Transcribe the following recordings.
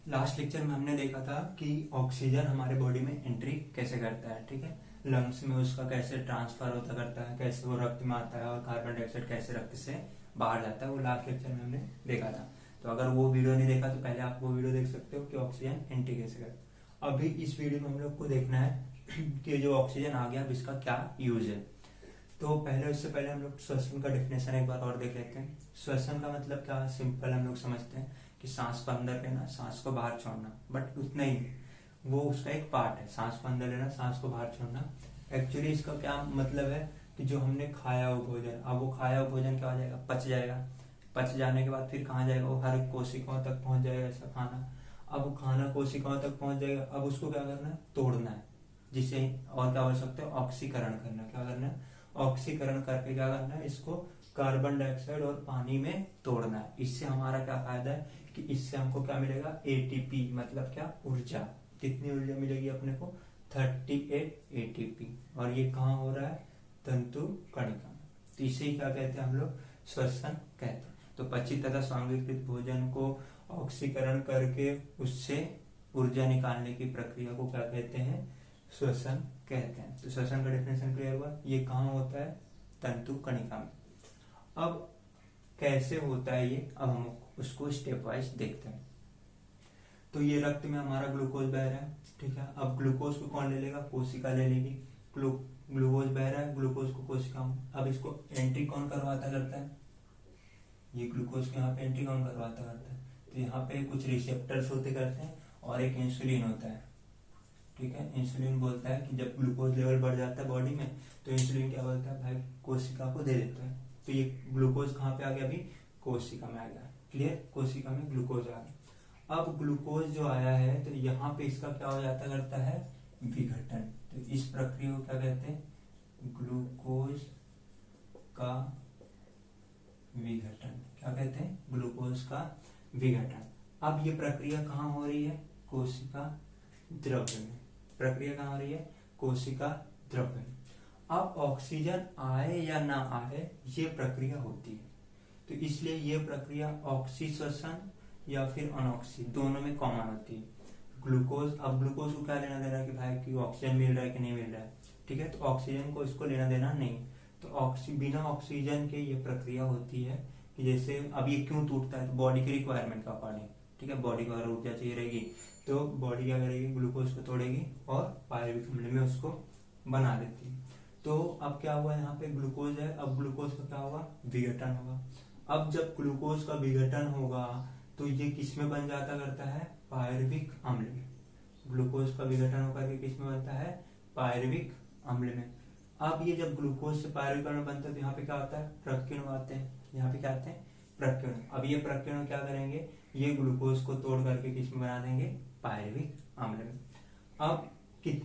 Last lecture में हमने देखा था कि ऑक्सीजन हमारे बॉडी में एंट्री कैसे करता है, ठीक है। लंग्स में उसका कैसे ट्रांसफर होता करता है, कैसे वो रक्त में आता है और कार्बन डाइऑक्साइड कैसे रक्त से बाहर जाता है, वो लास्ट लेक्चर में हमने देखा था। तो अगर वो वीडियो नहीं देखा तो पहले आप वो वीडियो देख सकते हो कि ऑक्सीजन एंट्री कैसे करता है। अभी इस वीडियो में हम लोग को देखना है कि जो ऑक्सीजन आ गया अब इसका क्या यूज है। तो उससे पहले हम लोग श्वसन का डेफिनेशन एक बार और देख लेते हैं। श्वसन का मतलब क्या, सिंपल हम लोग समझते हैं कि सांस को अंदर लेना, सांस को बाहर छोड़ना, बट उतना ही वो उसका एक पार्ट है। सांस को अंदर लेना, सांस को बाहर छोड़ना। एक्चुअली इसका क्या मतलब है कि जो हमने खाया हो भोजन, अब वो खाया हो भोजन क्या हो जाएगा, पच जाएगा। पच जाने के बाद फिर कहाँ जाएगा, वो हर एक कोशिकाओं तक पहुंच जाएगा ऐसा खाना। अब वो खाना कोशिकाओं तक पहुंच जाएगा, अब उसको क्या करना है, तोड़ना है, जिसे और क्या बोल सकते हो, ऑक्सीकरण करना। क्या करना है, ऑक्सीकरण करके क्या करना है, इसको कार्बन डाइऑक्साइड और पानी में तोड़ना है। इससे हमारा क्या फायदा है कि इससे हमको क्या मिलेगा, एटीपी, मतलब क्या, ऊर्जा। कितनी ऊर्जा मिलेगी अपने को, 38 एटीपी। और ये कहाँ हो रहा है, तंतु कणिका में। तो इसे ही क्या कहते हैं हम लोग, श्वसन कहते हैं। तो पचित तथा स्वांगीकृत भोजन को ऑक्सीकरण करके उससे ऊर्जा निकालने की प्रक्रिया को क्या कहते हैं, श्वसन कहते हैं। तो श्वसन का डेफिनेशन क्लियर हुआ। ये कहाँ होता है, तंतु कणिका में। अब कैसे होता है ये, अब हम उसको स्टेप वाइज देखते हैं। तो ये रक्त में हमारा ग्लूकोज बह रहा है, ठीक है। अब ग्लूकोज को कौन ले लेगा, कोशिका ले लेगी। ग्लूकोज बह रहा है, ग्लूकोज को कोशिका में। अब इसको एंट्री कौन करवाता करता है, ये ग्लूकोज को यहाँ पे एंट्री कौन करवाता करता है, तो यहाँ पे कुछ रिसेप्टर्स होते करते हैं और एक इंसुलिन होता है, ठीक है। इंसुलिन बोलता है कि जब ग्लूकोज लेवल बढ़ जाता है बॉडी में, तो इंसुलिन क्या बोलता है, भाई कोशिका को दे देता है। तो ये ग्लूकोज कहाँ पे आ गया, अभी कोशिका में आ गया। क्लियर, कोशिका में ग्लूकोज आ गया। अब ग्लूकोज जो आया है तो यहाँ पे इसका क्या हो जाता करता है, विघटन। तो इस प्रक्रिया को क्या कहते हैं, ग्लूकोज का विघटन। क्या कहते हैं, ग्लूकोज का विघटन। अब ये प्रक्रिया कहाँ हो रही है, कोशिका द्रव्य में। प्रक्रिया कहाँ हो रही है, कोशिका द्रव्य में। अब ऑक्सीजन आए या ना आए, ये प्रक्रिया होती है। तो इसलिए ये प्रक्रिया ऑक्सी श्वसन या फिर अनऑक्सी दोनों में कॉमन होती है। ग्लूकोज, अब ग्लूकोज को क्या लेना देना कि भाई कि ऑक्सीजन मिल रहा है कि नहीं मिल रहा है, ठीक है। तो ऑक्सीजन को इसको लेना देना नहीं। तो बिना ऑक्सीजन के ये प्रक्रिया होती है कि जैसे अब ये क्यों टूटता है, तो बॉडी की रिक्वायरमेंट का अकॉर्डिंग, ठीक है। बॉडी को अगर ऊर्जा चाहिए रहेगी तो बॉडी क्या करेगी, ग्लूकोज को तोड़ेगी और पायरुविक अम्ल में उसको बना देती है। तो अब क्या हुआ, यहाँ पे ग्लूकोज है, अब ग्लूकोज का क्या होगा, विघटन होगा। अब जब ग्लूकोज का विघटन होगा तो ये किस में बन जाता करता है, पायरुविक अम्ल में। ग्लूकोज का विघटन होकर के किस में बनता है, पायरुविक अम्ल में। अब ये जब ग्लूकोज से पायरुविक अम्ल बनता है तो यहाँ पे क्या होता है, प्रकीर्ण आते हैं। यहाँ पे क्या आते हैं, प्रकीर्ण। अब ये प्रकीर्ण क्या करेंगे, ये ग्लूकोज को तोड़ करके किस में बना देंगे, पायरुविक अम्ल में। अब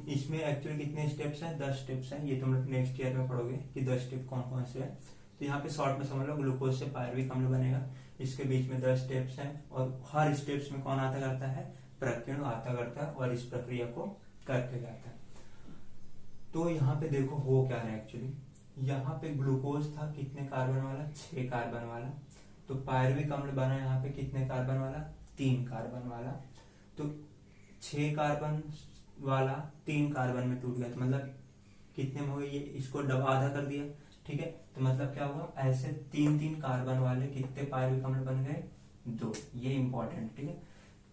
इसमें एक्चुअली कितने स्टेप्स हैं, 10 स्टेप्स हैं। ये तुम लोग नेक्स्ट ईयर में पढ़ोगे कि 10 स्टेप कौन कौन से हैं। तो यहाँ पे शॉर्ट में समझ लो, ग्लूकोज से पायरुविक अम्ल बनेगा, इसके बीच में 10 स्टेप्स हैं और हर स्टेप्स में कौन आता करता है, प्रकीर्ण आता करता है और इस प्रक्रिया को करके जाता है। तो यहाँ पे देखो हो क्या है, एक्चुअली यहाँ पे ग्लूकोज था कितने कार्बन वाला, 6 कार्बन वाला। तो पायरुविक अम्ल बना यहाँ पे कितने कार्बन वाला, 3 कार्बन वाला। तो 6 कार्बन वाला 3 कार्बन में टूट गया, तो मतलब कितने में हो गए, ये इसको आधा कर दिया, ठीक है। तो मतलब क्या हुआ, ऐसे 3-3 कार्बन वाले कितने पायरुविक अम्ल बन गए, 2। ये इंपॉर्टेंट, ठीक है।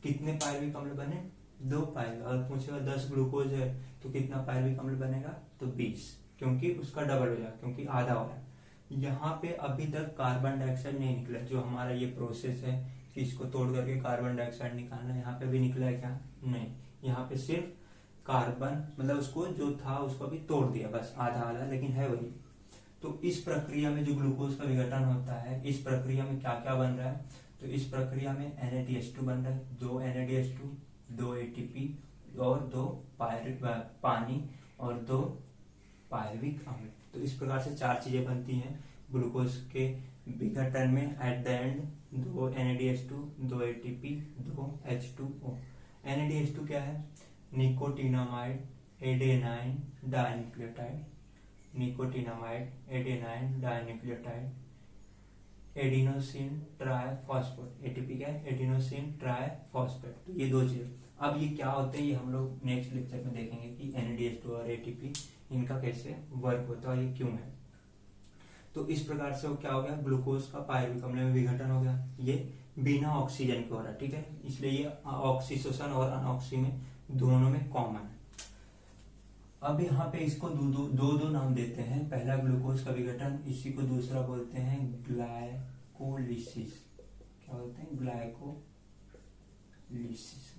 कितने पायरुविक अम्ल बने, 2 पायरुविक। अगर पूछेगा 10 ग्लूकोज है तो कितना पायरुविक अम्ल बनेगा, तो 20, क्योंकि उसका डबल हो जाएगा, क्योंकि आधा हो रहा है। यहाँ पे अभी तक कार्बन डाइऑक्साइड नहीं निकला। जो हमारा ये प्रोसेस है कि इसको तोड़ करके कार्बन डाइऑक्साइड निकालना, यहाँ पे भी निकला है क्या, नहीं। यहाँ पे सिर्फ कार्बन, मतलब उसको जो था उसको भी तोड़ दिया, बस आधा आधा, लेकिन है वही। तो इस प्रक्रिया में जो ग्लूकोज का विघटन होता है, इस प्रक्रिया में क्या क्या बन रहा है, तो इस प्रक्रिया में NADH2 बन रहा है, 2 NADH2, 2 ATP और 2 पानी और 2 पायरुविक अम्ल। तो इस प्रकार से 4 चीजें बनती हैं ग्लूकोज के विघटन में। At the end 2 NADH2, 2 ATP, 2 H2O। NADH2 क्या है, nicotinamide adenine dinucleotide. Nicotinamide adenine dinucleotide adenosine triphosphate. ATP क्या है? Adenosine triphosphate. तो ये दो चीजें। अब ये क्या होते हैं ये हम लोग नेक्स्ट लेक्चर में देखेंगे कि NADH2 और ATP इनका कैसे वर्क होता है और ये क्यों है। तो इस प्रकार से वो क्या हो गया, ग्लूकोज का पायरुविक अम्ल में विघटन हो गया। ये बिना ऑक्सीजन के हो रहा है, ठीक है, इसलिए ये ऑक्सीशोषण और अनऑक्सी में दोनों में कॉमन है। अब यहाँ पे इसको दो नाम देते हैं। पहला ग्लूकोज का विघटन, इसी को दूसरा बोलते हैं ग्लाइकोलिसिस। क्या बोलते हैं? ग्लाइकोलिसिस।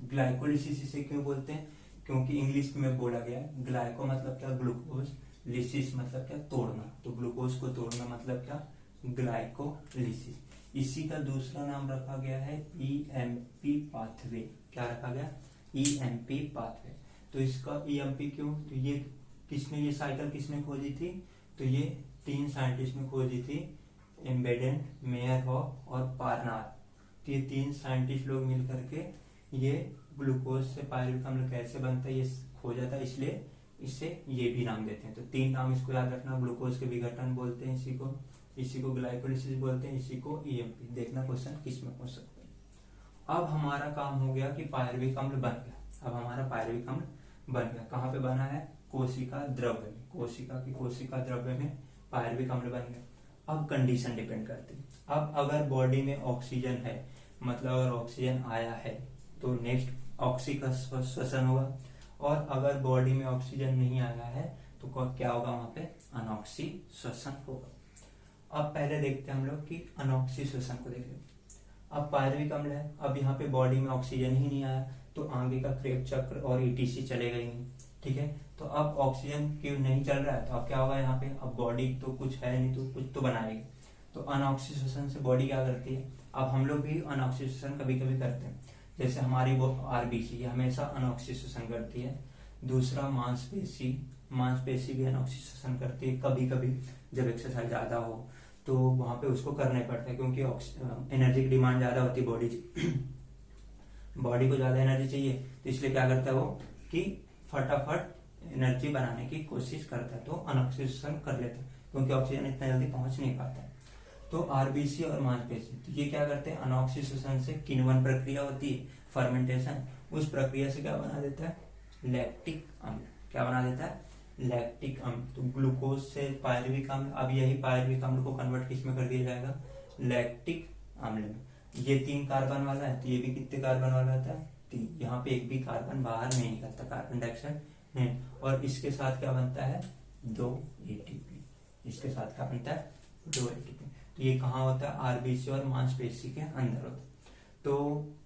ग्लाइकोलिसिस इसे क्यों बोलते हैं? क्योंकि इंग्लिश में बोला गया है ग्लाइको मतलब क्या? ग्लूकोज, लिसिस मतलब क्या? तोड़ना। तो ग्लूकोज को तोड़ना मतलब क्या? ग्लाइकोलिसिस। इसी का दूसरा नाम रखा गया है EMP पाथवे। क्या रखा गया? EMP pathway. तो इसका EMP क्यों? तो ये किसने, ये साइकिल किसने खोजी थी? तो ये 3 साइंटिस्ट ने खोजी थी, एम्बेडेन, मेयरहॉफ और पार्नार। तो ये 3 साइंटिस्ट लोग मिल करके ये ग्लूकोज से पायरुविक अम्ल कैसे बनता है ये खोजा था, इसलिए इससे ये भी नाम देते हैं। तो 3 नाम इसको याद रखना। ग्लूकोज के विघटन बोलते हैं इसी को ग्लाइकोलिसिस बोलते हैं, इसी को EMP। देखना क्वेश्चन किस में हो सकता है। अब हमारा काम हो गया कि पायरुविक अम्ल बन गया। अब हमारा पायरुविक अम्ल बन गया। कहाँ पे बना है? कोशिका द्रव्य में। कोशिका द्रव्य में पायरुविक अम्ल बन गया। अब कंडीशन डिपेंड करती है। अब अगर बॉडी में ऑक्सीजन है, मतलब अगर ऑक्सीजन आया है तो नेक्स्ट ऑक्सी का श्वसन होगा, और अगर बॉडी में ऑक्सीजन नहीं आया है तो क्या होगा? वहां पे अनऑक्सी श्वसन होगा। अब पहले देखते हैं हम लोग कि अनऑक्सी श्वसन को देखें। अब पायरुविक अम्ल है, अब यहाँ पे बॉडी में ऑक्सीजन ही नहीं आया तो आगे का क्रेब चक्र और ETC चलेगा ही नहीं, ठीक है। तो अब ऑक्सीजन क्यों नहीं चल रहा है तो अब क्या होगा यहाँ पे? अब बॉडी तो कुछ है नहीं तो कुछ तो बनाएगी। तो अनऑक्सी श्वसन से बॉडी क्या करती है? अब हम लोग भी अनऑक्सी श्वसन कभी कभी करते हैं, जैसे हमारी वो RBC हमेशा अनऑक्सी श्वसन करती है। दूसरा मांसपेशी भी अनऑक्सी श्वसन करती है। कभी कभी जब एक्सरसाइज ज्यादा हो तो वहां पे उसको करना पड़ता है, क्योंकि एनर्जी की डिमांड ज्यादा होती है बॉडी को ज्यादा एनर्जी चाहिए, तो इसलिए क्या करता है वो कि फटाफट एनर्जी बनाने की कोशिश करता है, तो अनऑक्सी श्वसन कर लेता है, क्योंकि ऑक्सीजन इतना जल्दी पहुंच नहीं पाता है। तो RBC और मांसपेशी तो ये क्या करते हैं? अनऑक्सी श्वसन से किण्वन प्रक्रिया होती है, फर्मेंटेशन, उस प्रक्रिया से क्या बना देता है? लैक्टिक अम्ल। क्या बना देता है? लैक्टिक अम्ल। तो ग्लूकोज से पायरुविक अम्ल, अब यही पायरुविक अम्ल को कन्वर्ट किस में कर दिया जाएगा? लैक्टिक अम्ल में। ये 3 कार्बन वाला है तो ये भी कितने कार्बन वाला होता है? 3। यहाँ पे एक भी कार्बन बाहर नहीं निकलता, कार्बन डाइऑक्साइड नहीं। और इसके साथ क्या बनता है? 2 ATP। इसके साथ क्या बनता है? 2 ATP। तो ये कहाँ होता है? RBC और मांसपेशी के अंदर होता है। तो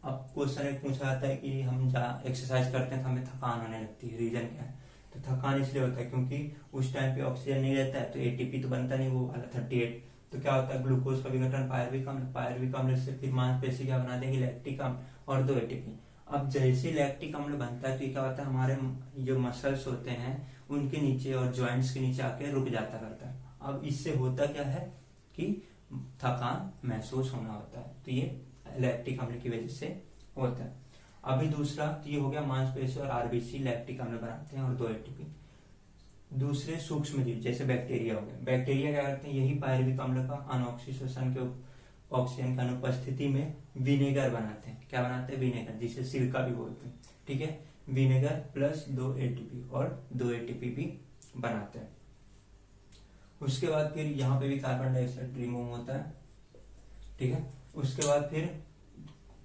अब क्वेश्चन एक पूछा जाता है कि हम जहाँ एक्सरसाइज करते हैं तो हमें थकान होने लगती है, रीजन क्या है? तो थकान इसलिए होता है क्योंकि उस टाइम पे ऑक्सीजन नहीं रहता है तो ATP तो बनता नहीं, वो वाला 38। तो क्या होता है? ग्लूकोज का विघटन पायरुविक अम्ल से फिर मांसपेशी क्या बना देंगे? लैक्टिक अम्ल और 2 ATP। अब जैसे लैक्टिक अम्ल बनता है तो क्या होता है? हमारे जो मसल्स होते हैं उनके नीचे और ज्वाइंट्स के नीचे आके रुक जाता करता है। अब इससे होता क्या है कि थकान महसूस होना होता है, तो ये लैक्टिक अम्ल की वजह से होता है। अभी दूसरा तो ये हो गया मांसपेशी और RBC लैक्टिक अम्ल बनाते हैं और 2 ATP। दूसरे सूक्ष्म जीव जैसे बैक्टीरिया हो गए, बैक्टीरिया क्या करते हैं? यही पायरुविक अम्ल का अनऑक्सी श्वसन के ऑक्सीजन की अनुपस्थिति में विनेगर बनाते हैं। क्या बनाते हैं? विनेगर, जिसे सिरका भी बोलते हैं, ठीक है। विनेगर प्लस 2 ATP और 2 ATP भी बनाते हैं। उसके बाद फिर यहाँ पे भी कार्बन डाइऑक्साइड रिमूव होता है, ठीक है। उसके बाद फिर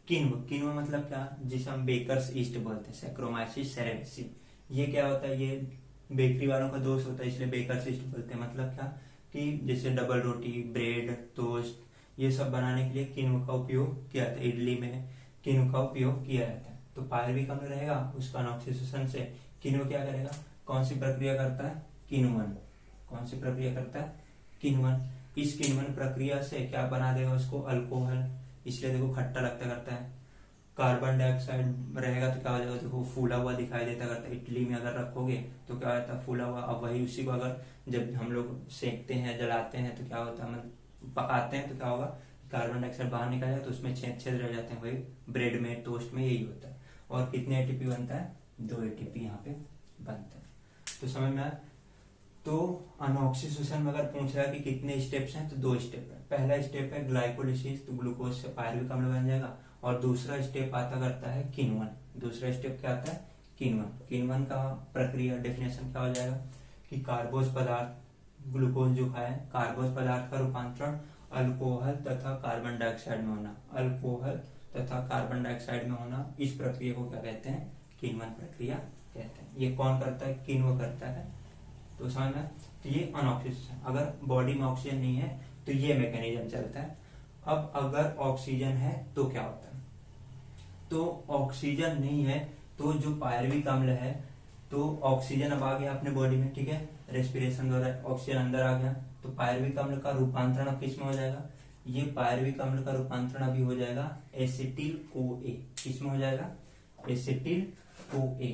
किण्व मतलब क्या? जिसे हम बेकर्स ईस्ट बोलते हैं, सैक्रोमाइसिस सेरेनेसी। ये क्या होता है? ये बेकरी वालों का दोष होता है, इसलिए बेकर्स ईस्ट बोलते हैं। मतलब क्या कि जैसे डबल रोटी, ब्रेड, टोस्ट, ये सब बनाने के लिए किण्व का उपयोग किया जाता है। इडली में किण्व का उपयोग किया जाता है। तो पायरुविक अम्ल रहेगा, उसका अनऑक्सी श्वसन से किण्व क्या करेगा? कौन सी प्रक्रिया करता है? किण्वन। कौन सी प्रक्रिया करता है? किण्वन। इस किण्वन प्रक्रिया से क्या बना देगा? उसको अल्कोहल, इसलिए देखो खट्टा लगता करता है। कार्बन डाइऑक्साइड रहेगा तो क्या हो जाएगा? देखो फूला हुआ दिखाई देता करता है। इडली में अगर रखोगे तो क्या होता है? फूला हुआ। अब वही उसी को अगर जब हम लोग सेकते हैं, जलाते हैं तो क्या होता है? पकाते हैं तो क्या होगा? कार्बन डाइऑक्साइड बाहर निकल जाए तो उसमें छेद रह जाते हैं। वही ब्रेड में, टोस्ट में यही होता है। और कितने ATP बनता है? 2 ATP यहाँ पे बनता है। तो समझ में आया? तो अनऑक्सीडेशन में अगर पूछ रहा है कि कितने स्टेप्स हैं तो 2 स्टेप है। पहला स्टेप है ग्लाइकोलिसिस, तो ग्लूकोज से पायरुविक अम्ल बन जाएगा, और दूसरा स्टेप आता करता है किण्वन। दूसरा स्टेप क्या आता है? किण्वन। किण्वन का प्रक्रिया डेफिनेशन क्या हो जाएगा कि कार्बोज पदार्थ, ग्लूकोज जो खाए, कार्बोज पदार्थ का रूपांतरण अल्कोहल तथा कार्बन डाइऑक्साइड में होना, अल्कोहल तथा कार्बन डाइऑक्साइड में होना, इस प्रक्रिया को क्या कहते हैं? किण्वन प्रक्रिया कहते हैं। ये कौन करता है? किण्व करता है। तो समझ में, तो ये अनऑक्सीडेशन। अगर बॉडी में ऑक्सीजन नहीं है तो ये मैकेनिज्म चलता है। अब अगर ऑक्सीजन है तो क्या होता है? तो ऑक्सीजन नहीं है तो जो पायरुविक अम्ल है, तो ऑक्सीजन अब आ गया अपने बॉडी में, ठीक है, रेस्पिरेशन द्वारा ऑक्सीजन अंदर आ गया, तो पायरुविक अम्ल का रूपांतरण अब किस में हो जाएगा? ये पायरुविक अम्ल का रूपांतरण अभी हो जाएगा एसिटिल CoA। किसमें हो जाएगा? Acetyl CoA।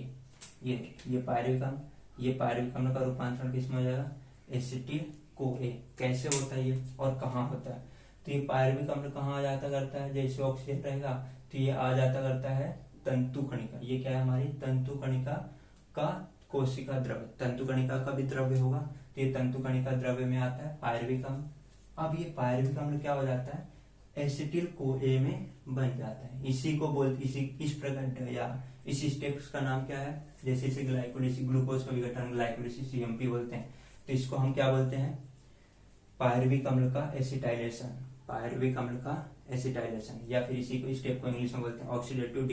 ये पायरुविक अम्ल, ये पायरुविक अम्ल का रूपांतरण किसमें हो जाएगा? Acetyl CoA। कैसे होता है ये और कहाँ होता है? तो ये पायरुविक अम्ल कहाँ आ जाता करता है? जैसे ऑक्सीजन रहेगा तो ये आ जाता करता है तंतु कणिका। ये क्या है? हमारी तंतु कणिका का कोशिका द्रव्य। तंतु कणिका का भी द्रव्य होगा, तो ये तंतु कणिका द्रव्य में आता है पायरुविक अम्ल। अब ये पायरुविक अम्ल क्या हो जाता है? एसिटिल CoA में बन जाता है। इसी को बोलते, इस प्रकार या इस स्टेप्स का नाम क्या है? जैसे इसे ग्लाइकोलिसिस, ग्लूकोज का विघटन ग्लाइकोलिसिस GMP बोलते हैं, तो इसको हम क्या बोलते हैं? पायरुविक अम्ल का एसिटाइलेशन। पायरुविक अम्ल का एसिटाइलेशन, या फिर इसी को स्टेप को इंग्लिश में बोलते हैं ऑक्सीडेटिव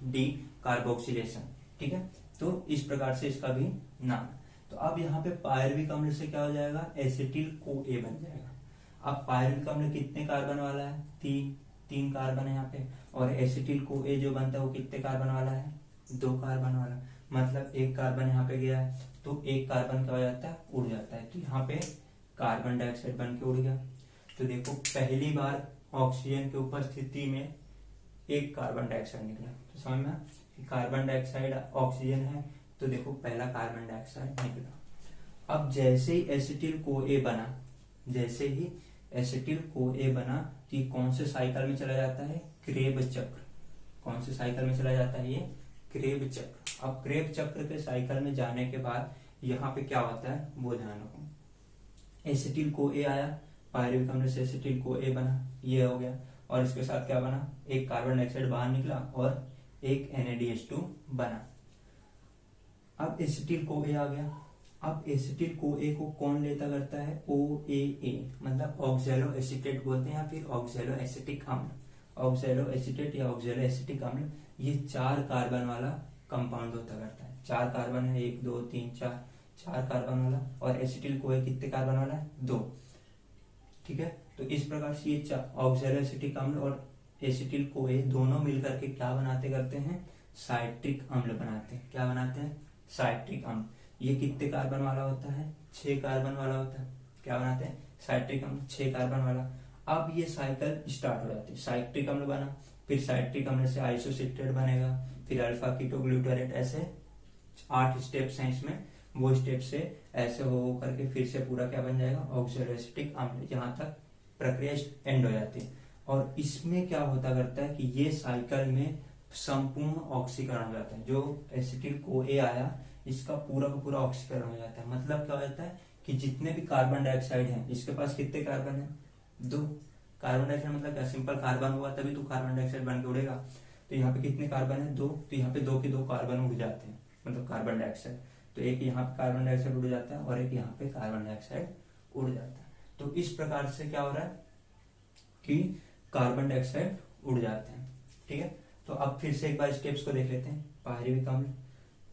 डीकार्बोक्सिलेशन। ठीक है, तो इस प्रकार से इसका भी नाम। तो अब यहाँ पे पायरुविक अम्ल से क्या हो जाएगा? एसिटिल CoA बन जाएगा। अब पायरुविक अम्ल कितने कार्बन वाला है? 3 कार्बन है यहाँ पे, और एसिटिल CoA जो बनता है वो कितने कार्बन वाला है? 2 कार्बन वाला। मतलब 1 कार्बन यहाँ पे गया है तो 1 कार्बन क्या हो जाता है? उड़ जाता है। तो यहाँ पे कार्बन डाइऑक्साइड बन के उड़ गया। तो देखो पहली बार ऑक्सीजन की उपस्थिति में 1 कार्बन डाइऑक्साइड निकला। तो समझ में, कार्बन डाइऑक्साइड ऑक्सीजन है, तो देखो पहला कार्बन डाइऑक्साइड निकला। अब जैसे ही एसिटिल CoA बना, जैसे ही एसिटिल CoA बना, तो ये कौन से साइकिल में चला जाता है? क्रेब चक्र। कौन से साइकिल में चला जाता है? ये क्रेब चक्र। अब क्रेब चक्र के साइकिल में जाने के बाद यहाँ पे क्या होता है वो ध्यान रखो। एसिटिल CoA आया, पायरुविक अम्ल से एसिटिल CoA बना, ये हो गया, और इसके साथ क्या बना? 1 कार्बन डाइऑक्साइड बाहर निकला और 1 NaDH2 बना। अब एसिटिल CoA आ गया। अब एसिटिल CoA को कौन लेता करता है? OAA, मतलब ऑक्सैलो एसिटेट बोलते हैं, या फिर ऑक्सैलो एसिटिक अम्ल। ऑक्सैलो एसिटेट या ऑक्सैलो एसिटिक अम्ल ये 4 कार्बन वाला कंपाउंड होता करता है। 4 कार्बन है, 1 2 3 4 कार्बन वाला। और एसिटिल CoA कितने कार्बन वाला है? 2। ठीक है, तो इस प्रकार से ये ऑक्सैलो एसिटिक अम्ल और एसिटिल CoA दोनों मिलकर के क्या बनाते करते हैं? साइट्रिक अम्ल बनाते हैं। क्या बनाते हैं? साइट्रिक अम्ल। ये कितने कार्बन वाला होता है? 6 कार्बन वाला होता है। क्या बनाते हैं? साइट्रिक अम्ल 6 कार्बन वाला। अब ये साइकिल स्टार्ट हो जाती है। साइट्रिक अम्ल बना, फिर साइट्रिक अम्ल से आइसोसिट्रेट बनेगा, फिर अल्फा कीटोग्लूटारेट, ऐसे 8 स्टेप्स हैं इसमें। वो स्टेप से ऐसे हो करके फिर से पूरा क्या बन जाएगा? ऑक्सैलो एसिटिक अम्ल। यहाँ तक प्रक्रिया एंड हो जाती है। और इसमें क्या होता करता है कि ये साइकिल में संपूर्ण ऑक्सीकरण हो जाता है। जो एसिटिल CoA आया इसका पूरा का पूरा ऑक्सीकरण हो जाता है। मतलब क्या हो जाता है कि जितने भी कार्बन डाइऑक्साइड हैं, इसके पास कितने कार्बन है? 2 कार्बन डाइऑक्साइड। मतलब क्या? सिंपल कार्बन हुआ तभी तो कार्बन डाइऑक्साइड बन के उड़ेगा। तो यहाँ पे कितने कार्बन है? 2। तो यहाँ पे 2 के 2 कार्बन उड़ जाते हैं, मतलब कार्बन डाइऑक्साइड। तो एक यहाँ पे कार्बन डाइऑक्साइड उड़ जाता है और एक यहाँ पे कार्बन डाइऑक्साइड उड़ जाता है। तो इस प्रकार से क्या हो रहा है कि कार्बन डाइऑक्साइड उड़ जाते हैं। ठीक है, तो अब फिर से एक बार स्टेप्स को देख लेते हैं। पायरुविक अम्ल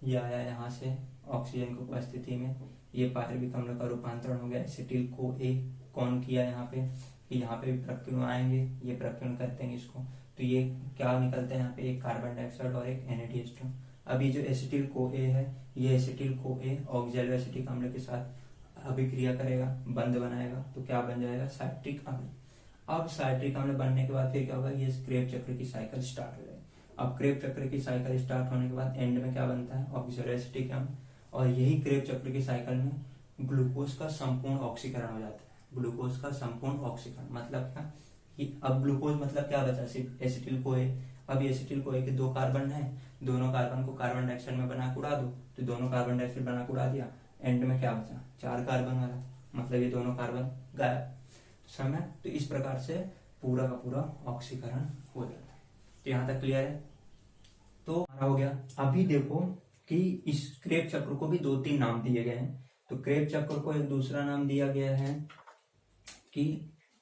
ये आया यहाँ से ऑक्सीजन की उपस्थिति में, ये पायरुविक अम्ल का रूपांतरण हो गया एसिटिल CoA। कौन किया यहाँ पे? कि यहाँ पे प्रकीर्ण आएंगे, ये प्रकीर्ण करते हैं इसको, तो ये क्या निकलता है यहाँ पे? 1 कार्बन डाइऑक्साइड और 1 NaDH2। अब ये जो एसिटिल CoA है, ये एसिटिल CoA ऑक्सैलो एसिटिक अम्ल के साथ अभिक्रिया करेगा, बंध बनाएगा, तो क्या बन जाएगा? साइट्रिक अम्ल। अब साइट्रिक अम्ल बनने के बाद फिर क्या होगा? ये क्रेब चक्र की साइकिल स्टार्ट हो जाएगी। अब क्रेब चक्र की साइकिल स्टार्ट होने के बाद एंड में क्या बनता है? ऑक्सैलो एसिटिक अम्ल। और यही क्रेब चक्र की साइकिल में ग्लूकोज का संपूर्ण ऑक्सीकरण हो जाता है। ग्लूकोज का संपूर्ण ऑक्सीकरण मतलब क्या? कि अब ग्लूकोज मतलब क्या बचा? सिर्फ एसिटिल CoA। अब एसिटिल CoA के 2 कार्बन है, दोनों कार्बन को कार्बन डाइऑक्साइड में बना के उड़ा दो, तो दोनों कार्बन डाइऑक्साइड बना के उड़ा दिया, एंड में क्या बचा, 4 कार्बन वाला, मतलब ये दोनों कार्बन गायब समय। तो इस प्रकार से पूरा का पूरा ऑक्सीकरण हो जाता है। तो यहाँ तक क्लियर है। तो हो गया। अभी देखो कि इस क्रेब चक्र को भी 2-3 नाम दिए गए हैं। तो क्रेब चक्र को एक दूसरा नाम दिया गया है कि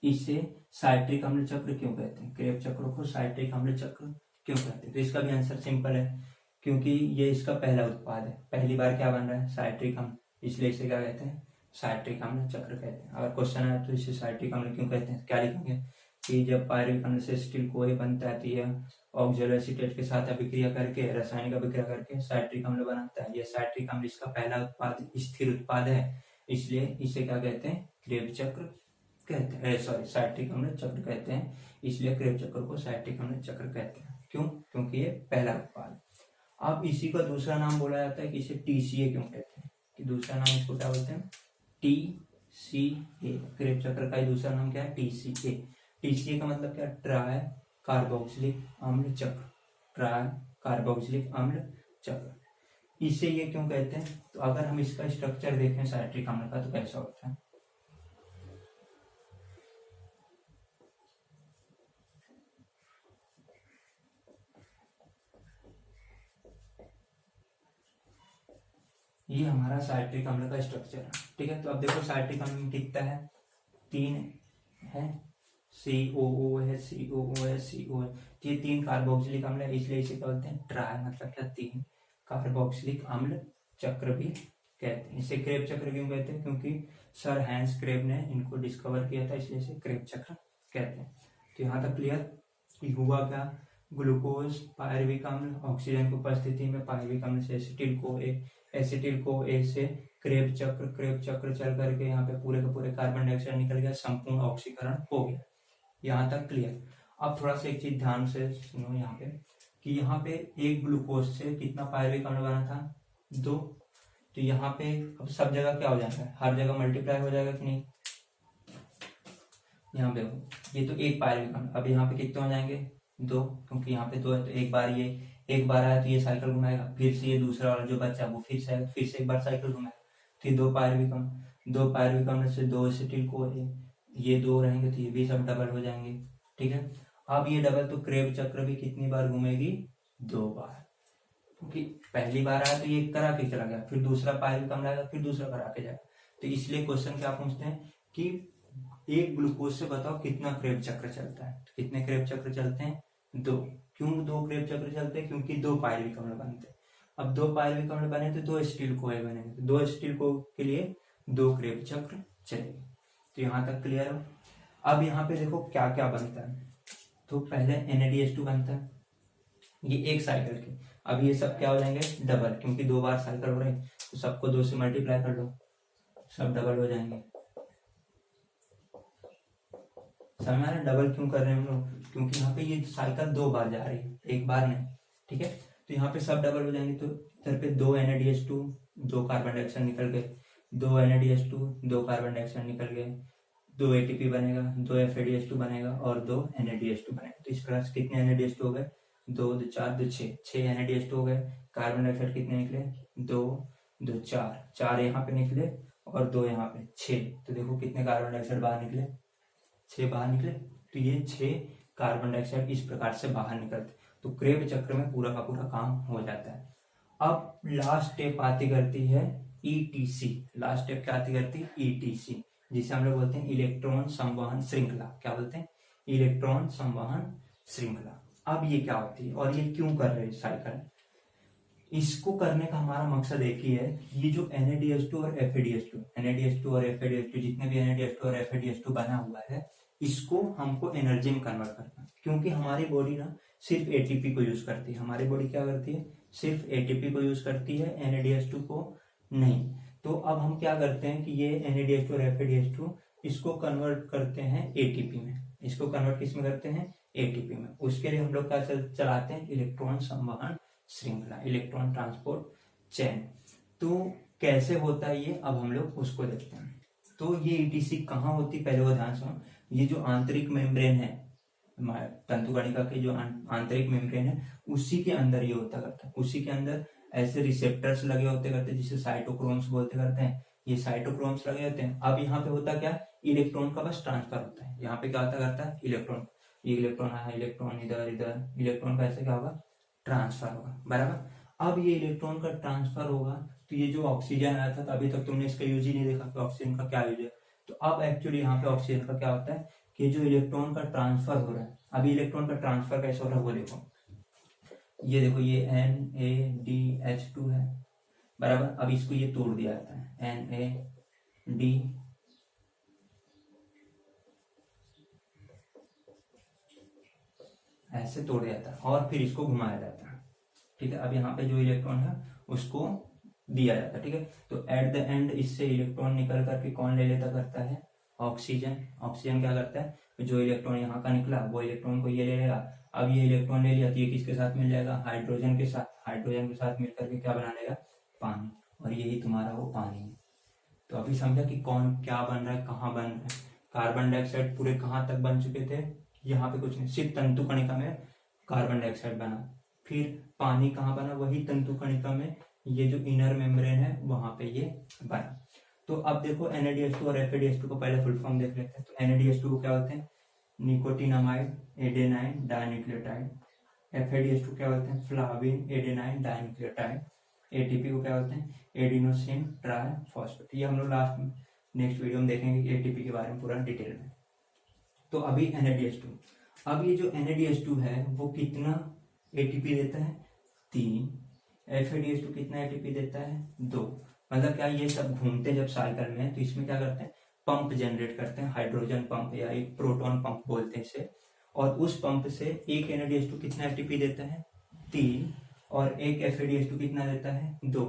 इसे साइट्रिक अम्ल चक्र क्यों कहते हैं, क्रेब चक्र को साइट्रिक अम्ल चक्र क्यों कहते हैं। तो इसका भी आंसर सिंपल है, क्योंकि ये इसका पहला उत्पाद है, पहली बार क्या बन रहा है, साइट्रिक अम्ल, इसलिए इसे क्या कहते हैं, साइट्रिक अम्ल चक्र कहते हैं। अगर क्वेश्चन आए तो इसे साइट्रिक अम्ल क्यों कहते हैं, क्या लिखेंगे कि जब पायरुविक अम्ल से एसिटिल कोए बनता है तो यह ऑक्सैलो एसीटेट के साथ अभिक्रिया करके, रासायनिक अभिक्रिया करके साइट्रिक अम्ल बनाता है। यह साइट्रिक अम्ल इसका पहला उत्पाद, स्थिर उत्पाद है, इसलिए इसे क्या कहते हैं, क्रेब चक्र कहते हैं, सॉरी साइट्रिक अम्ल चक्र कहते हैं। इसलिए क्रेब चक्र को साइट्रिक अम्ल चक्र कहते हैं। क्यों, क्योंकि ये पहला उत्पाद। अब इसी का दूसरा नाम बोला जाता है कि इसे TCA क्यों कहते हैं, कि दूसरा नाम इसको क्या बोलते हैं, TCA। क्रेब चक्र का दूसरा नाम क्या है, TCA। TCA का मतलब क्या, ट्राई कार्बोक्सिलिक अम्ल चक्र, ट्राई कार्बोक्सिलिक अम्ल चक्र। इसे ये क्यों कहते हैं, तो अगर हम इसका स्ट्रक्चर देखें साइट्रिक अम्ल का तो कैसा होता है। ये हमारा साइट्रिक अम्ल का स्ट्रक्चर है, ठीक है। तो अब देखो साइट्रिक अम्ल में कितना है, 3 है, COO है, COO है, CO है। ये 3 कार्बोक्सिलिक अम्ल है, इसलिए इसे क्या बोलते हैं, ट्राई, मतलब क्या, 3 कार्बोक्सिलिक अम्ल चक्र भी कहते हैं। इसे क्रेब चक्र क्यों कहते हैं, क्योंकि सर हैंस क्रेब ने इनको डिस्कवर किया था, इसलिए इसे क्रेब चक्र कहते हैं। तो यहाँ तक क्लियर। हुआ क्या, ग्लूकोज पायरुविक अम्ल ऑक्सीजन की उपस्थिति में पायरुविक अम्ल से एसिटिल को ए से क्रेब चक्र चल करके यहाँ पे पूरे के पूरे कार्बन डाइऑक्साइड निकल गया, संपूर्ण ऑक्सीकरण हो गया। यहाँ तक क्लियर। अब थोड़ा सा एक चीज ध्यान से सुनो यहाँ पे, कि यहाँ पे एक ग्लूकोज से कितना पायरुविक अम्ल बना था, 2। तो यहाँ पे अब सब जगह क्या हो जाएगा, हर जगह मल्टीप्लाई हो जाएगा कि नहीं। यहाँ पे ये तो एक पायरुविक अम्ल, अब यहाँ पे कितने हो जाएंगे, 2, क्योंकि यहाँ पे 2 है। तो एक बार आया तो ये साइकिल घुमाएगा, फिर से ये दूसरा वाला जो बच्चा वो फिर से एक बार साइकिल घुमाएगा। तो ये 2 पायरुविक अम्ल से 2 एसिटिल को ये 2 रहेंगे, तो ये भी सब डबल हो जाएंगे, ठीक है। अब ये डबल, तो क्रेब चक्र भी कितनी बार घूमेगी, 2 बार, क्योंकि पहली बार आया तो ये करा के चला गया, फिर दूसरा पायरुविक अम्ल आएगा, फिर दूसरा करा के जाएगा। तो इसलिए क्वेश्चन क्या पूछते हैं कि एक ग्लूकोज से बताओ कितना क्रेब चक्र चलता है। तो कितने क्रेब चक्र चलते हैं, 2। क्यों 2 क्रेब चक्र चलते हैं, क्योंकि 2 पायरुविक अम्ल बनते हैं। अब 2 पायरुविक अम्ल बने तो 2 एसिटिल कोए बनेंगे, तो 2 एसिटिल को के लिए 2 क्रेब चक्र चलेंगे। तो यहाँ तक क्लियर हो। अब यहाँ पे देखो क्या क्या बनता है। तो पहले NADH2 बनता है, ये एक साइकिल के। अब ये सब क्या हो जाएंगे, डबल, क्योंकि 2 बार साइकिल हो रहे हैं, तो सबको 2 से मल्टीप्लाई कर लो, सब डबल हो जाएंगे। समझ में आ रहा है डबल क्यों कर रहे हैं हम लोग, क्योंकि यहाँ पे ये साइकिल 2 बार जा रही है, एक बार नहीं, ठीक है। तो यहाँ पे सब डबल हो जाएंगे। तो इधर पे 2 NADH2, 2 कार्बन डाइऑक्साइड निकल गए, 2 NADH2, 2 कार्बन डाइऑक्साइड निकल गए, 2 ATP बनेगा, 2 FADH2 बनेगा और 2 NADH2 बनेगा। तो इस प्रकार से कितने NADH2 हो गए, 2 2 4 2 6 NADH2 हो गए। कार्बन डाइऑक्साइड कितने निकले, 2 2 4 यहाँ पे निकले और 2 यहाँ पे, 6। तो देखो कितने कार्बन डाइऑक्साइड बाहर निकले, 6 बाहर निकले। तो ये 6 कार्बन डाइऑक्साइड इस प्रकार से बाहर निकलते। तो क्रेब चक्र में पूरा का पूरा काम हो जाता है। अब लास्ट स्टेप आती करती है ETC। लास्ट स्टेप क्या आती करती है, ETC, जिसे हम लोग बोलते हैं इलेक्ट्रॉन संवहन श्रृंखला। क्या बोलते हैं, इलेक्ट्रॉन संवहन श्रृंखला। अब ये क्या होती है और ये क्यों कर रहे हैं साइकिल, इसको करने का हमारा मकसद एक ही है। ये जो NADH2 और FADH2 जितने भी NADH2 और FADH2 बना हुआ है, इसको हमको एनर्जी में कन्वर्ट करना है। क्योंकि हमारी बॉडी ना सिर्फ ATP को यूज करती है, हमारी बॉडी क्या करती है, सिर्फ ATP को यूज करती है, NADH2 को नहीं। तो अब हम क्या करते हैं कि ये NADH2 और FADH2 इसको कन्वर्ट करते हैं ATP में। इसको कन्वर्ट किस में करते हैं, ATP में। उसके लिए हम लोग क्या चलाते हैं, इलेक्ट्रॉन संवहन श्रृंखला, इलेक्ट्रॉन ट्रांसपोर्ट चेन। तो कैसे होता है ये, अब हम लोग उसको देखते हैं। तो ये ETC कहाँ होती है, पहले वो ध्यान सुनो। ये जो आंतरिक मेम्ब्रेन है, तंतुकणिका के जो आंतरिक मेम्ब्रेन है, उसी के अंदर ये होता करता है। उसी के अंदर ऐसे रिसेप्टर्स लगे होते करते जिसे साइटोक्रोम्स बोलते करते हैं, ये साइटोक्रोम्स लगे होते हैं। अब यहाँ पे होता क्या, इलेक्ट्रॉन का बस ट्रांसफर होता है। यहाँ पे क्या होता करता है, इलेक्ट्रॉन, ये इलेक्ट्रॉन आया, इलेक्ट्रॉन इधर इधर, इलेक्ट्रॉन का ऐसे क्या होगा, ट्रांसफर होगा, बराबर। अब ये इलेक्ट्रॉन का ट्रांसफर होगा तो ये जो ऑक्सीजन आया था, तो अभी तक तुमने इसका यूज ही नहीं देखा कि ऑक्सीजन का क्या यूज है। तो अब एक्चुअली यहाँ पे ऑक्सीजन का क्या होता है कि जो इलेक्ट्रॉन का ट्रांसफर हो रहा है, अभी इलेक्ट्रॉन का ट्रांसफर कैसे हो रहा है वो देखो, ये देखो ये NaDH2 है, बराबर। अब इसको ये तोड़ दिया जाता है, NaD, ऐसे तोड़ दिया जाता है और फिर इसको घुमाया जाता है, ठीक है। अब यहाँ पे जो इलेक्ट्रॉन है उसको दिया जाता है, ठीक है। तो एट द एंड इससे इलेक्ट्रॉन निकल करके कौन ले लेता करता है, ऑक्सीजन। ऑक्सीजन क्या करता है, जो इलेक्ट्रॉन यहाँ का निकला वो इलेक्ट्रॉन को ये ले लेगा। अब ये इलेक्ट्रॉन ले लिया तो ये किसके साथ मिल जाएगा, हाइड्रोजन के साथ। हाइड्रोजन के साथ मिल करके क्या बना लेगा, पानी, और यही तुम्हारा वो पानी है। तो अभी समझा कि कौन क्या बन रहा है, कहाँ बन रहा है। कार्बन डाइऑक्साइड पूरे कहाँ तक बन चुके थे, यहाँ पे कुछ नहीं, सिर्फ तंतु कणिका में कार्बन डाइऑक्साइड बना। फिर पानी कहाँ बना, वही तंतु कणिका में, ये जो इनर मेम्ब्रेन है वहां पे ये बना। तो अब देखो NaDH2 और FADH2 को पहले फुल फॉर्म देख लेते हैं। तो NaDH2 को क्या बोलते हैं, निकोटिनामाइड एडेनाइन डाइन्यूक्लियोटाइड। FADH2 क्या बोलते हैं, फ्लाविन एडेनाइन डाइन्यूक्लियोटाइड। ATP को क्या बोलते हैं, एडिनोसिन ट्राइफॉस्फेट। ये हम लोग लास्ट में नेक्स्ट वीडियो में देखेंगे ATP के बारे में पूरा डिटेल में। तो अभी NaDH2, अब ये जो NaDH2 है वो कितना ATP देता है, 3। FADH2 कितना ATP देता है, 2। मतलब क्या, ये सब घूमते जब साइकिल में तो इसमें क्या करते हैं, पंप जनरेट करते हैं, हाइड्रोजन पंप या एक प्रोटॉन पंप बोलते हैं इसे। और उस पंप से एक NaDH2 कितना ATP देता है, 3, और एक FADH2 कितना देता है, 2।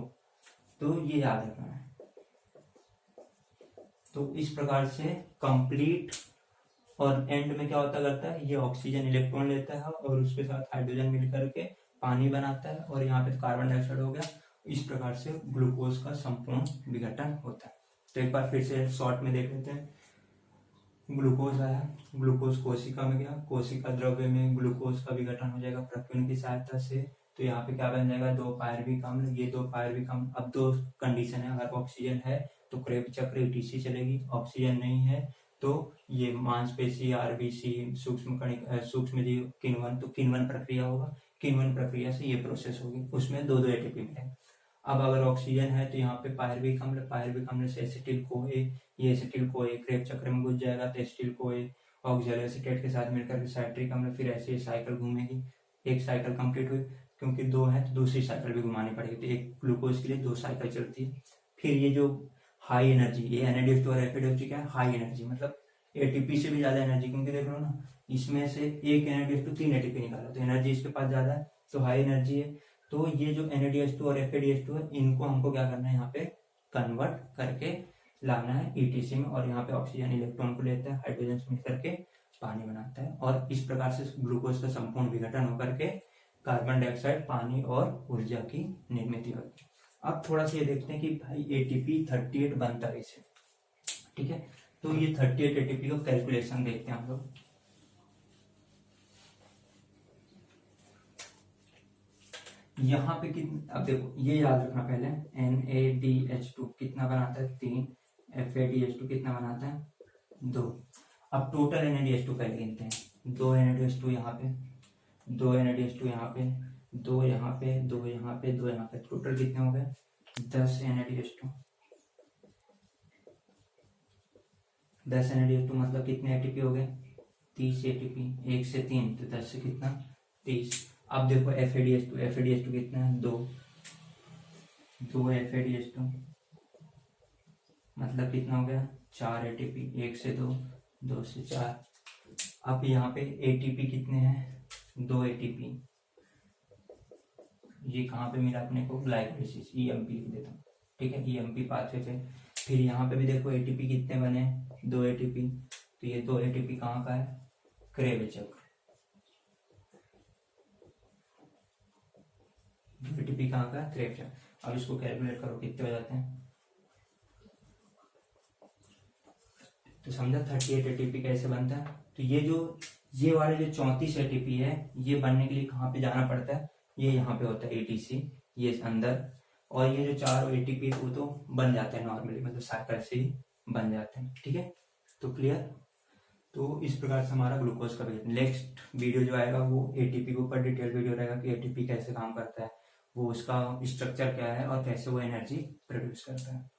तो ये याद रखना है। तो इस प्रकार से कंप्लीट, और एंड में क्या होता करता है, ये ऑक्सीजन इलेक्ट्रॉन लेता है और उसके साथ हाइड्रोजन मिलकर के पानी बनाता है, और यहाँ पे कार्बन डाइऑक्साइड हो गया। इस प्रकार से ग्लूकोज का संपूर्ण विघटन होता है। तो एक बार फिर से शॉर्ट में देख लेते हैं। ग्लूकोज आया, ग्लूकोज कोशिका में गया, कोशिका द्रव्य में ग्लूकोज का विघटन हो जाएगा प्रकीर्ण की सहायता से। तो यहाँ पे क्या बन जाएगा, 2 पायरविक अम्ल, ये 2 पायरविक अम्ल। अब 2 कंडीशन है, अगर ऑक्सीजन है तो क्रेब्स चक्र ETC चलेगी, ऑक्सीजन नहीं है तो ये मांसपेशी, RBC, सूक्ष्म कणिका, सूक्ष्म जीव, किण्वन, तो किण्वन प्रक्रिया होगा। किण्वन प्रक्रिया से ये प्रोसेस होगी, उसमें 2 ATP मिलेंगे। अब अगर ऑक्सीजन है तो यहाँ पे पायरविक अम्ल, पायरविक अम्ल से एसिटिल CoA, ये एसिटिल CoA क्रेब्स चक्र में घुस जाएगा तो एसिटिल CoA ऑक्सैलोएसीटेट के साथ मिलकर के साइट्रिक अम्ल, फिर ऐसे साइकिल घूमेगी। एक साइकिल कंप्लीट हुई, क्योंकि 2 है तो दूसरी साइकिल भी घुमानी पड़ेगी, तो एक ग्लूकोज के लिए 2 साइकिल चलती है। फिर ये जो हाई एनर्जी, ये NaDH2 और FADH2 क्या है, हाई एनर्जी, मतलब ATP से भी ज्यादा एनर्जी, क्योंकि देख लो ना, इसमें से एक NaDH2 3 ATP निकाला, तो एनर्जी इसके पास ज्यादा है, तो हाई एनर्जी है। तो ये जो NaDH2 और FADH2 है, इनको हमको क्या करना है, यहाँ पे कन्वर्ट करके लाना है ETC में, और यहाँ पे ऑक्सीजन इलेक्ट्रॉन को लेता है, हाइड्रोजन से मिलकर के पानी बनाता है, और इस प्रकार से ग्लूकोज का संपूर्ण विघटन होकर के कार्बन डाइऑक्साइड, पानी और ऊर्जा की निर्मित होती है। अब थोड़ा सा ये देखते हैं कि भाई ATP 38 बनता कैसे, ठीक है। तो ये 38 ATP का कैलकुलेशन देखते हैं हम लोग। यहाँ पे कितना, अब देखो ये याद रखना पहले, NaDH2 कितना बनाता है, 3, FADH2 कितना बनाता है, 2। अब टोटल NaDH2 पहले गिनते हैं, 2 NaDH2 यहाँ पे, 2 NaDH2 यहाँ पे, 2 यहाँ पे, 2 यहाँ पे, 2 यहाँ पे, टोटल कितने हो गए, 10 NaDH2। 10 NaDH2 मतलब कितने ATP हो गए, 30 ATP, 1 से 3 तो 10 से कितना, 30। अब देखो FADH2, FADH2 कितना है, 2 FADH2 मतलब कितना हो गया, 4 ATP, 1 से 2, 2 से 4। अब यहाँ पे ATP कितने हैं, 2 ATP, ये कहाँ पे मिला अपने को, ग्लाइकोलाइसिस, EMP लिख देता हूँ, ठीक है, EMP पाथवे पे। फिर यहाँ पे भी देखो ATP कितने बने, 2 ATP, तो ये 2 ATP कहाँ का है, क्रेब्स चक्र, 2 ATP कहाँ का, क्रेब्स चक्र। अब इसको कैलकुलेट करो कितने हो जाते हैं, तो समझा 38 ATP कैसे बनता है। तो ये वाले जो 34 ATP है, ये बनने के लिए कहाँ पे जाना पड़ता है, ये यहाँ पे होता है ETC, ये अंदर, और ये जो 4 एटीपी वो तो बन जाते हैं नॉर्मली, मतलब साइकिल से ही बन जाते हैं। ठीक है, तो क्लियर। तो इस प्रकार से हमारा ग्लूकोज का वेट। नेक्स्ट वीडियो जो आएगा वो एटीपी के ऊपर डिटेल वीडियो रहेगा कि एटीपी कैसे काम करता है, वो उसका स्ट्रक्चर क्या है और कैसे वो एनर्जी प्रोड्यूस करता है।